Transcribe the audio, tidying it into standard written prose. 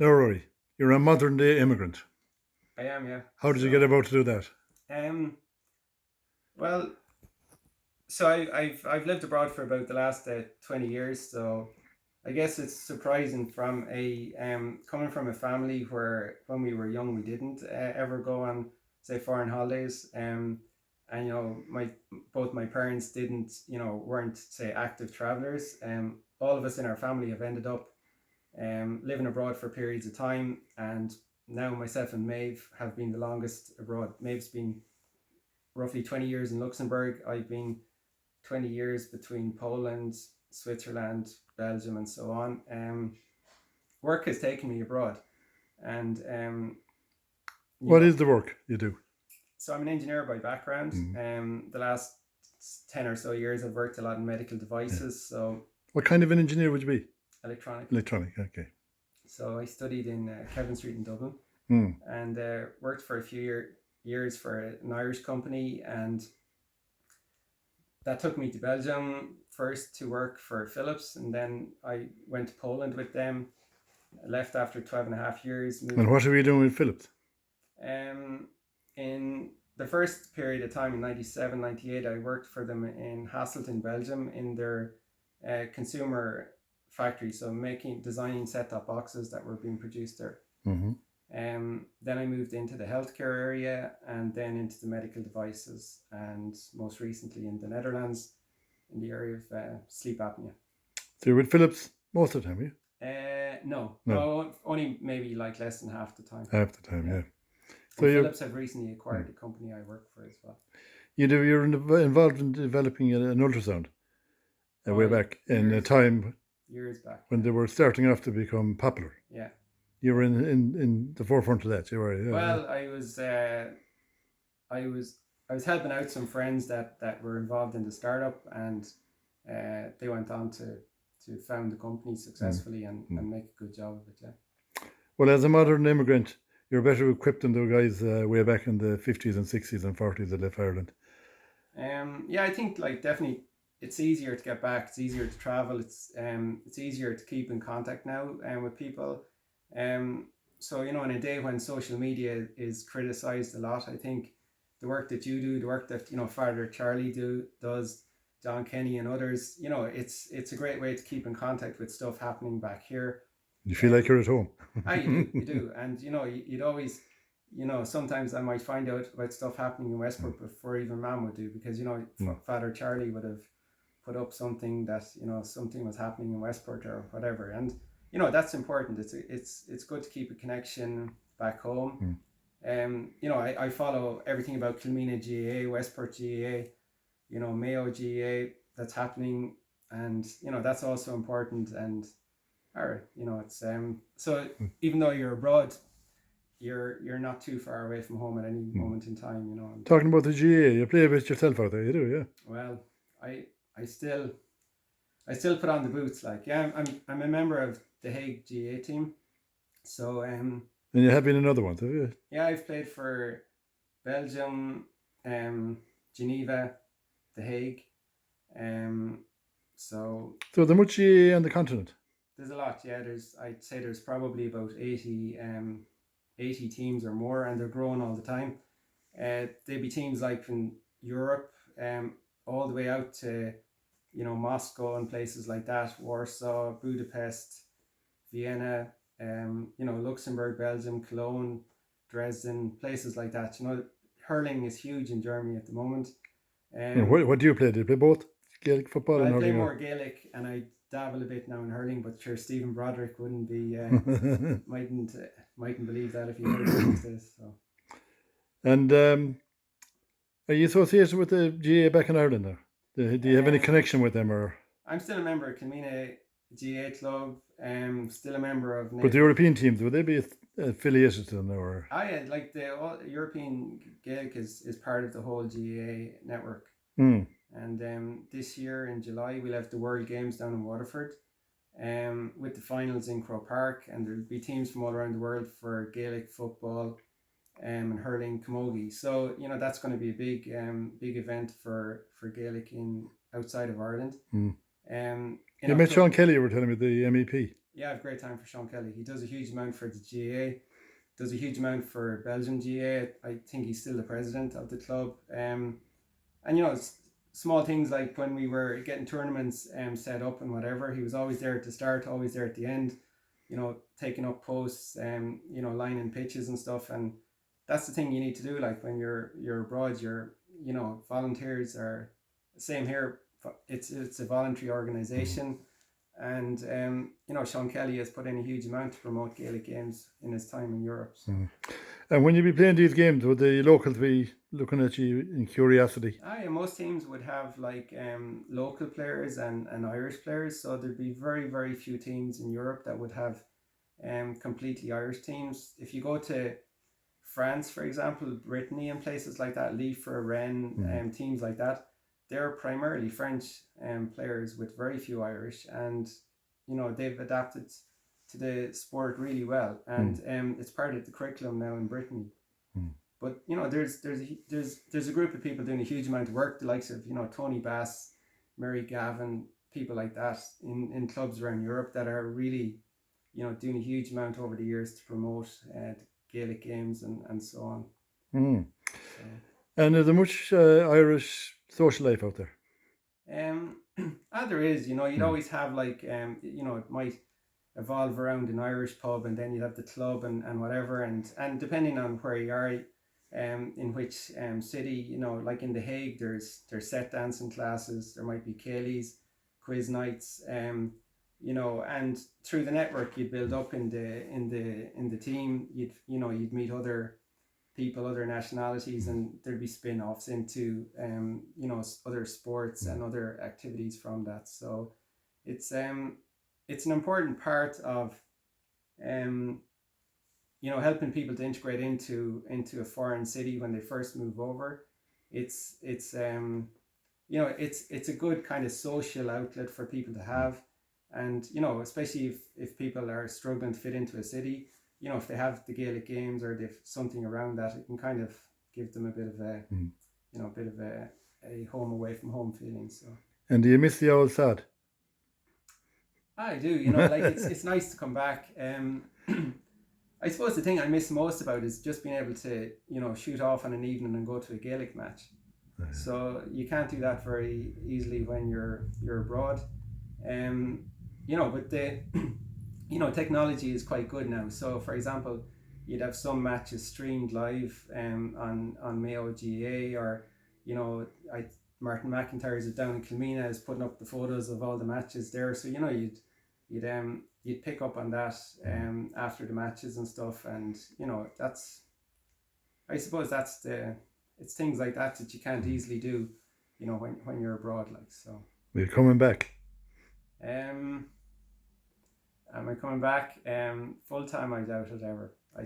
Now, Ruari, you're a modern day immigrant. I am, yeah. How did you get about to do that? Um, well, I've lived abroad for about the last 20 years. So I guess it's surprising from a coming from a family where when we were young we didn't ever go on say foreign holidays. And my both my parents didn't weren't say active travelers. All of us in our family have ended up living abroad for periods of time, and now myself and Maeve have been the longest abroad. Maeve's been roughly 20 years in Luxembourg. I've been 20 years between Poland, Switzerland, Belgium, and so on. Work has taken me abroad, and What is the work you do? so I'm an engineer by background. The last 10 or so years, I've worked a lot in medical devices, so What kind of an engineer would you be? electronic. Electronic, okay. So I studied in Kevin Street in Dublin, Hmm. and worked for a few years for an Irish company, and that took me to Belgium first to work for Philips, and then I went to Poland with them. I left after 12 and a half years. And what are you doing with Philips? In the first period of time in 97, 98, I worked for them in Hasselton, Belgium, in their consumer factory, so designing set-top boxes that were being produced there. Mm-hmm. Then I moved into the healthcare area, and then into the medical devices, and most recently in the Netherlands in the area of sleep apnea. So you're with Philips most of the time, are you? No, No. only maybe like less than half the time. Half the time, yeah. So Philips have recently acquired the company I work for as well. You're involved in developing an ultrasound way back in a time years back when they were starting off to become popular. Yeah. You were in the forefront of that. You were. Yeah, well, yeah. I was helping out some friends that were involved in the startup, and they went on to found the company successfully and make a good job of it. Yeah. Well, as a modern immigrant, you're better equipped than the guys way back in the 50s and 60s and 40s that left Ireland. Yeah, I think like definitely it's easier to get back. It's easier to travel. It's easier to keep in contact now with people. So in a day when social media is criticized a lot, I think the work that you do, the work that Father Charlie does, John Kenny and others, it's a great way to keep in contact with stuff happening back here. You feel like you're at home. You do, and you'd always, sometimes I might find out about stuff happening in Westport before even Mum would do, because Father Charlie would have put up something that something was happening in Westport or whatever, and that's important. It's good to keep a connection back home. I follow everything about Kilmina GAA, Westport GAA, Mayo GAA that's happening, and that's also important. And it's so even though you're abroad, you're not too far away from home at any moment in time. Talking about the GAA, you play a bit yourself out there, you do, yeah. Well, I still put on the boots. Like, yeah, I'm a member of the Hague GAA team. So and you have been in other ones, have you? Yeah, I've played for Belgium, Geneva, the Hague. So there's much GAA on the continent. There's a lot. Yeah, I'd say there's probably about 80 teams or more, and they're growing all the time. They'd be teams like from Europe, all the way out to Moscow and places like that, Warsaw, Budapest, Vienna, Luxembourg, Belgium, Cologne, Dresden, places like that. Hurling is huge in Germany at the moment. What do you play? Do you play both Gaelic football and hurling? I play more Gaelic, and I dabble a bit now in hurling, but sure, Stephen Broderick wouldn't be mightn't believe that if he heard these days. So. And are you associated with the GAA back in Ireland now? Do you have any connection with them, or? I'm still a member of Kilmina GAA club. Still a member of. But the European teams, would they be affiliated to them, or? Like the European Gaelic is part of the whole GAA network. And this year in July we'll have the World Games down in Waterford, with the finals in Croke Park, and there'll be teams from all around the world for Gaelic football, and hurling, camogie. So that's going to be a big event for Gaelic outside of Ireland. You met Sean Kelly, you were telling me, the MEP. Yeah, I have a great time for Sean Kelly. He does a huge amount for the GA, does a huge amount for Belgian GA. I think he's still the president of the club. And small things like when we were getting tournaments set up and whatever, he was always there at the start, always there at the end. Taking up posts, lining pitches and stuff. And that's the thing you need to do. Like when you're abroad, volunteers are same here. It's a voluntary organization, and Sean Kelly has put in a huge amount to promote Gaelic games in his time in Europe. So. And when you be playing these games, would the locals be looking at you in curiosity? Yeah, most teams would have like local players and Irish players, so there'd be very, very few teams in Europe that would have completely Irish teams. If you go to France, for example, Brittany and places like that, Leaf or Rennes, teams like that, they're primarily French players with very few Irish, and they've adapted to the sport really well, and it's part of the curriculum now in Brittany. But there's a group of people doing a huge amount of work, the likes of Tony Bass, Mary Gavin, people like that in clubs around Europe that are really doing a huge amount over the years to promote Gaelic games and so on. So, and is there much Irish social life out there? there is. You'd always have like it might evolve around an Irish pub, and then you'd have the club and whatever, and depending on where you are, in which city, like in The Hague, there's set dancing classes. There might be ceilidhs, quiz nights, and through the network you'd build up in the team. You'd meet other people, other nationalities, and there'd be spin-offs into other sports and other activities from that. So it's an important part of helping people to integrate into a foreign city when they first move over. It's a good kind of social outlet for people to have, and especially if people are struggling to fit into a city, if they have the Gaelic games or they've something around that, it can kind of give them a bit of a a home away from home feeling. So. And do you miss the old sad? I do. Like it's nice to come back. I suppose the thing I miss most about is just being able to shoot off on an evening and go to a Gaelic match. So you can't do that very easily when you're abroad. But the technology is quite good now. So for example, you'd have some matches streamed live on Mayo GA, or Martin McIntyre is down in Kilmina is putting up the photos of all the matches there. So you'd pick up on that after the matches and stuff, and I suppose it's things like that you can't easily do, when you're abroad, like so. We're coming back. Am I coming back? Full time, I doubt it ever.